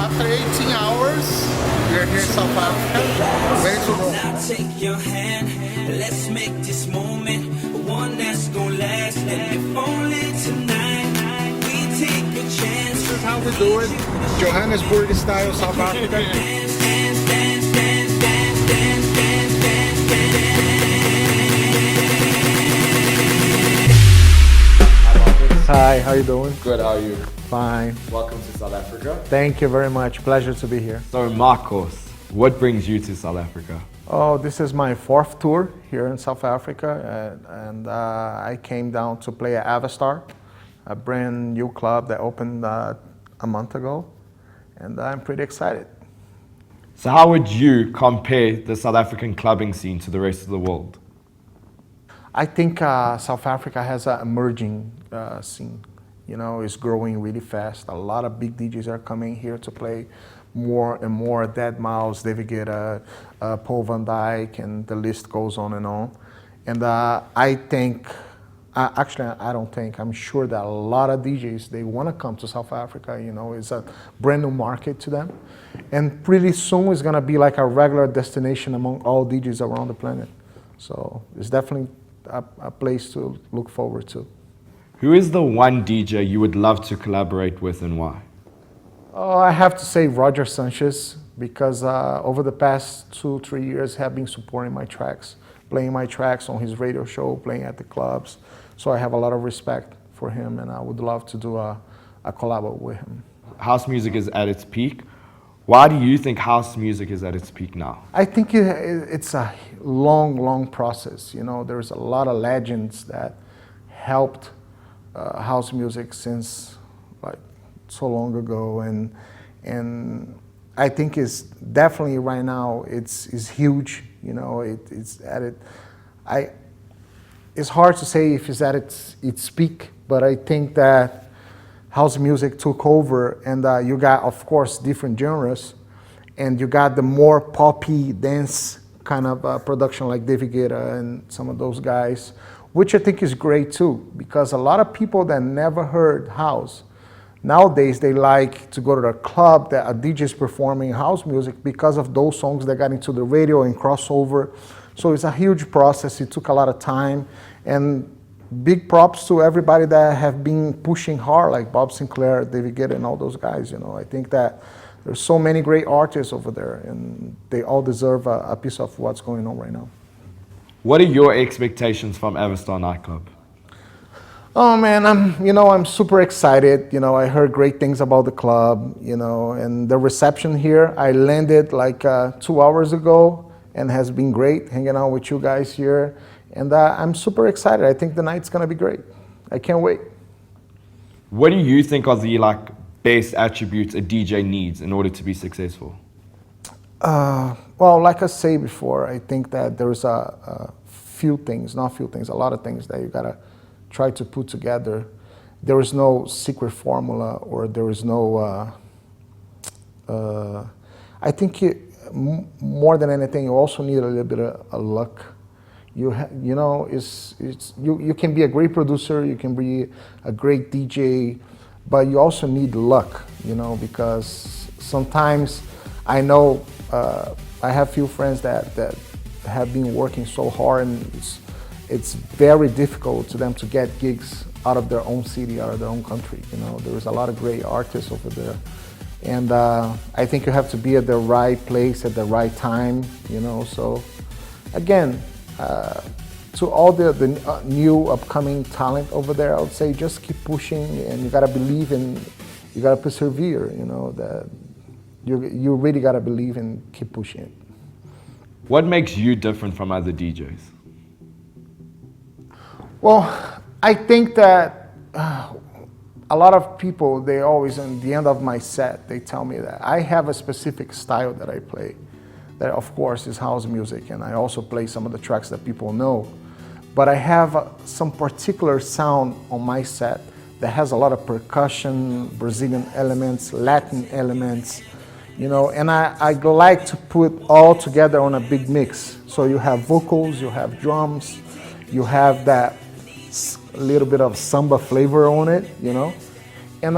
after 18 hours, we are here in South Africa, ready to go. Now take your hand, let's make this moment one that's gonna last. And if only tonight we take a chance. This is how we do it, Johannesburg style, South Africa. Dance, dance, dance, dance, dance, dance, dance, dance, dance. Hi, how you doing? Good, how are you? Fine. Welcome to South Africa. Thank you very much. Pleasure to be here. So Marcos, what brings you to South Africa? Oh, this is my 4th tour here in South Africa, and I came down to play at Avastar, a brand new club that opened a month ago, and I'm pretty excited. So how would you compare the South African clubbing scene to the rest of the world? I think South Africa has an emerging scene. You know, it's growing really fast. A lot of big DJs are coming here to play more and more. Dead Mouse, David Guetta, Paul Van Dyke, and the list goes on and on. And I think, actually I don't think, I'm sure that a lot of DJs, they want to come to South Africa. You know, it's a brand new market to them. And pretty soon it's going to be like a regular destination among all DJs around the planet. So it's definitely a place to look forward to. Who is the one DJ you would love to collaborate with and why? Oh, I have to say Roger Sanchez, because over the past 2-3 years have been supporting my tracks, playing my tracks on his radio show, playing at the clubs. So I have a lot of respect for him, and I would love to do a collab with him. House music is at its peak. Why do you think house music is at its peak now? I think it's a long process. You know, there's a lot of legends that helped house music since like so long ago, and I think it's definitely right now it's huge. You know, it's at it. It's hard to say if it's at its peak, but I think that house music took over, and you got, of course, different genres, and you got the more poppy dance kind of production like David Guetta and some of those guys, which I think is great too, because a lot of people that never heard house, nowadays they like to go to the club that a DJ is performing house music because of those songs that got into the radio and crossover. So it's a huge process. It took a lot of time, and big props to everybody that have been pushing hard, like Bob Sinclair, David Guetta, and all those guys. You know, I think that there's so many great artists over there, and they all deserve a piece of what's going on right now. What are your expectations from Avastar nightclub? Oh man, I'm super excited. You know, I heard great things about the club, you know, and the reception here. I landed like 2 hours ago and has been great hanging out with you guys here. And I'm super excited. I think the night's gonna be great. I can't wait. What do you think are the best attributes a DJ needs in order to be successful? Well, like I say before, I think that there's a lot of things that you gotta try to put together. There is no secret formula, or there is no, I think more than anything, you also need a little bit of luck. You know, you can be a great producer, you can be a great DJ, but you also need luck, you know, because sometimes I know I have few friends that have been working so hard, and it's very difficult to them to get gigs out of their own city, out of their own country. You know, there's a lot of great artists over there, and I think you have to be at the right place at the right time. You know, so again, to all the new upcoming talent over there, I would say just keep pushing, and you gotta believe in, you gotta persevere. You know, that you really gotta believe and keep pushing it. What makes you different from other DJs? Well, I think that a lot of people, they always, at the end of my set, they tell me that I have a specific style that I play. That, of course, is house music, and I also play some of the tracks that people know. But I have some particular sound on my set that has a lot of percussion, Brazilian elements, Latin elements, you know, and I like to put all together on a big mix. So you have vocals, you have drums, you have that little bit of samba flavor on it, you know. And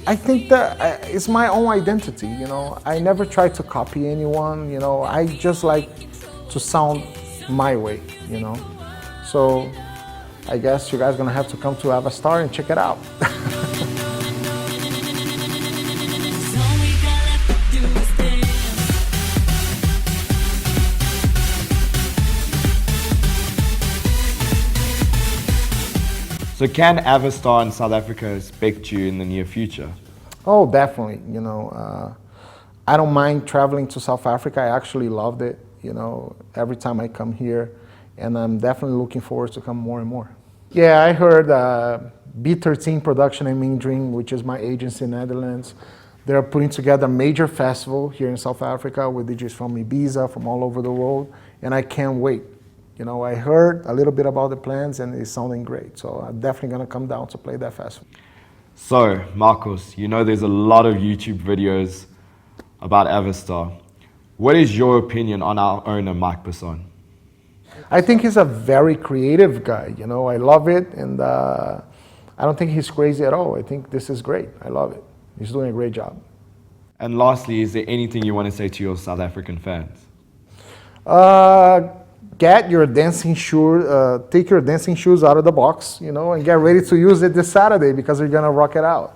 I think that it's my own identity, you know. I never try to copy anyone, you know. I just like to sound my way, you know. So I guess you guys are gonna have to come to Avastar and check it out. So can Avastar in South Africa expect you in the near future? Oh, definitely. You know, I don't mind traveling to South Africa. I actually loved it, you know, every time I come here. And I'm definitely looking forward to come more and more. Yeah, I heard B13 Production and Mean Dream, which is my agency in Netherlands. They're putting together a major festival here in South Africa with DJs from Ibiza, from all over the world. And I can't wait. You know, I heard a little bit about the plans and it's sounding great. So I'm definitely going to come down to play that festival. So, Marcos, you know there's a lot of YouTube videos about Avastar. What is your opinion on our owner, Mike Basson? I think he's a very creative guy. You know, I love it. And I don't think he's crazy at all. I think this is great. I love it. He's doing a great job. And lastly, is there anything you want to say to your South African fans? Get your dancing shoes, take your dancing shoes out of the box, you know, and get ready to use it this Saturday because we're gonna rock it out.